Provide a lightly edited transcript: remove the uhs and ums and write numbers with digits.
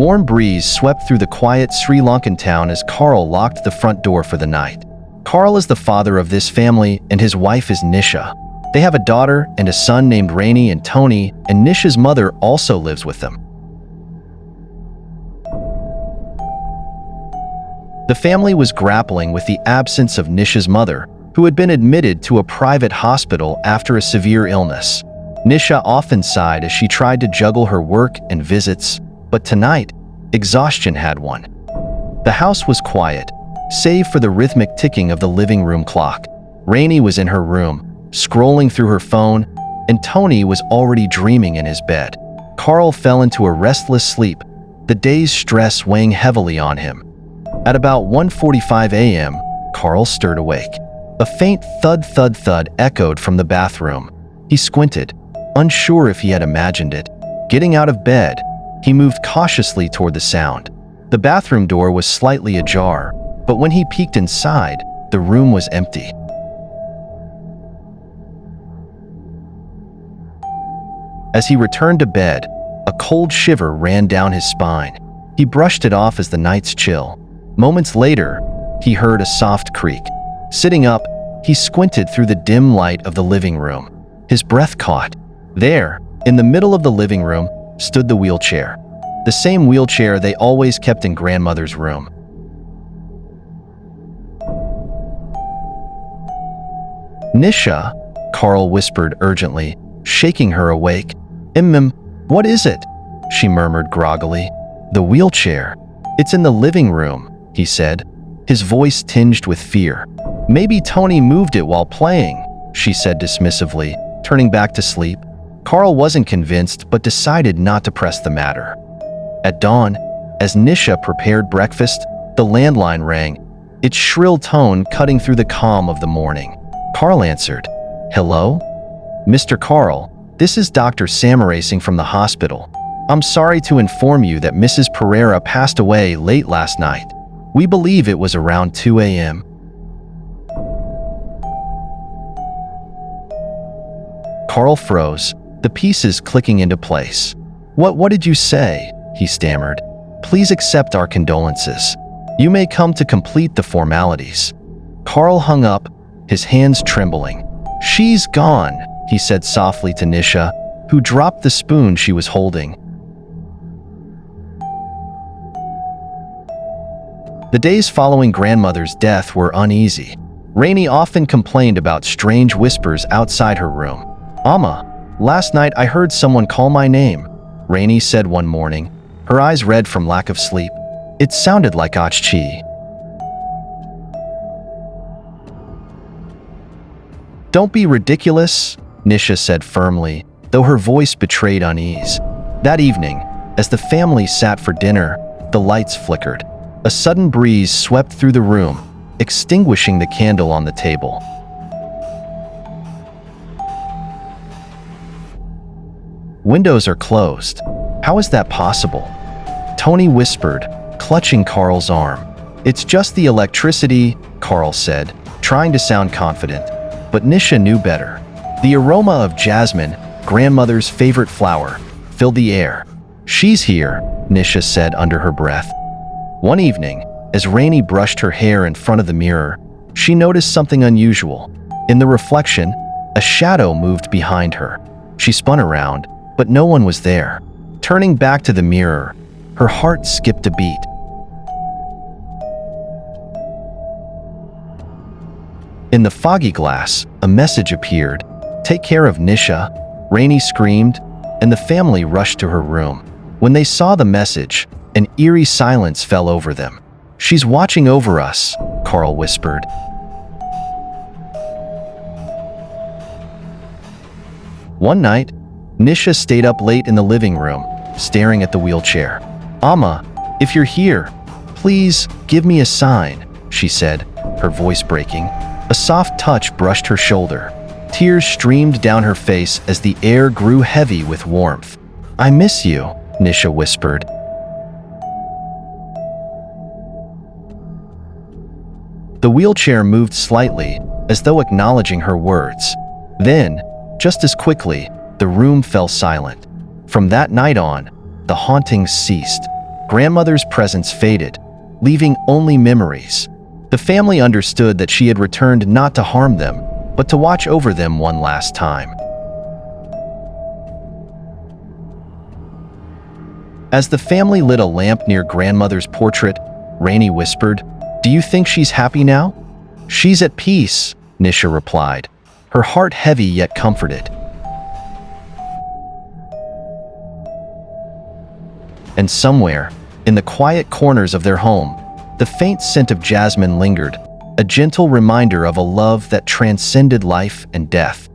warm breeze swept through the quiet Sri Lankan town as Carl locked the front door for the night. Carl is the father of this family and his wife is Nisha. They have a daughter and a son named Rainey and Tony, and Nisha's mother also lives with them. The family was grappling with the absence of Nisha's mother, who had been admitted to a private hospital after a severe illness. Nisha often sighed as she tried to juggle her work and visits, but tonight, exhaustion had won. The house was quiet, save for the rhythmic ticking of the living room clock. Rainey was in her room, scrolling through her phone, and Tony was already dreaming in his bed. Carl fell into a restless sleep, the day's stress weighing heavily on him. At about 1:45 a.m., Carl stirred awake. A faint thud echoed from the bathroom. He squinted, unsure if he had imagined it. Getting out of bed, he moved cautiously toward the sound. The bathroom door was slightly ajar, but when he peeked inside, the room was empty. As he returned to bed, a cold shiver ran down his spine. He brushed it off as the night's chill. Moments later, he heard a soft creak. Sitting up, he squinted through the dim light of the living room. His breath caught. There, in the middle of the living room, stood the wheelchair. The same wheelchair they always kept in grandmother's room. "Nisha," Carl whispered urgently, shaking her awake. What is it?" she murmured groggily. "The wheelchair. It's in the living room," he said, his voice tinged with fear. "Maybe Tony moved it while playing," she said dismissively, turning back to sleep. Carl wasn't convinced but decided not to press the matter. At dawn, as Nisha prepared breakfast, the landline rang, its shrill tone cutting through the calm of the morning. Carl answered. "Hello? Mr. Carl, this is Dr. Samarasing from the hospital. I'm sorry to inform you that Mrs. Pereira passed away late last night. We believe it was around 2 a.m. Carl froze, the pieces clicking into place. What did you say?" he stammered. "Please accept our condolences. You may come to complete the formalities." Carl hung up, his hands trembling. "She's gone," he said softly to Nisha, who dropped the spoon she was holding. The days following grandmother's death were uneasy. Rainey often complained about strange whispers outside her room. "Amma, last night I heard someone call my name," Rainey said one morning, her eyes red from lack of sleep. "It sounded like Achchi." "Don't be ridiculous," Nisha said firmly, though her voice betrayed unease. That evening, as the family sat for dinner, the lights flickered. A sudden breeze swept through the room, extinguishing the candle on the table. "Windows are closed. How is that possible?" Tony whispered, clutching Carl's arm. "It's just the electricity," Carl said, trying to sound confident. But Nisha knew better. The aroma of jasmine, grandmother's favorite flower, filled the air. "She's here," Nisha said under her breath. One evening, as Rainey brushed her hair in front of the mirror, she noticed something unusual. In the reflection, a shadow moved behind her. She spun around, but no one was there. Turning back to the mirror, her heart skipped a beat. In the foggy glass, a message appeared. "Take care of Nisha," Rainey screamed, and the family rushed to her room. When they saw the message, an eerie silence fell over them. "She's watching over us," Carl whispered. One night, Nisha stayed up late in the living room, staring at the wheelchair. "Amma, if you're here, please give me a sign," she said, her voice breaking. A soft touch brushed her shoulder. Tears streamed down her face as the air grew heavy with warmth. "I miss you," Nisha whispered. The wheelchair moved slightly, as though acknowledging her words. Then, just as quickly, the room fell silent. From that night on, the hauntings ceased. Grandmother's presence faded, leaving only memories. The family understood that she had returned not to harm them, but to watch over them one last time. As the family lit a lamp near Grandmother's portrait, Rainey whispered, "Do you think she's happy now?" "She's at peace," Nisha replied, her heart heavy yet comforted. And somewhere, in the quiet corners of their home, the faint scent of jasmine lingered, a gentle reminder of a love that transcended life and death.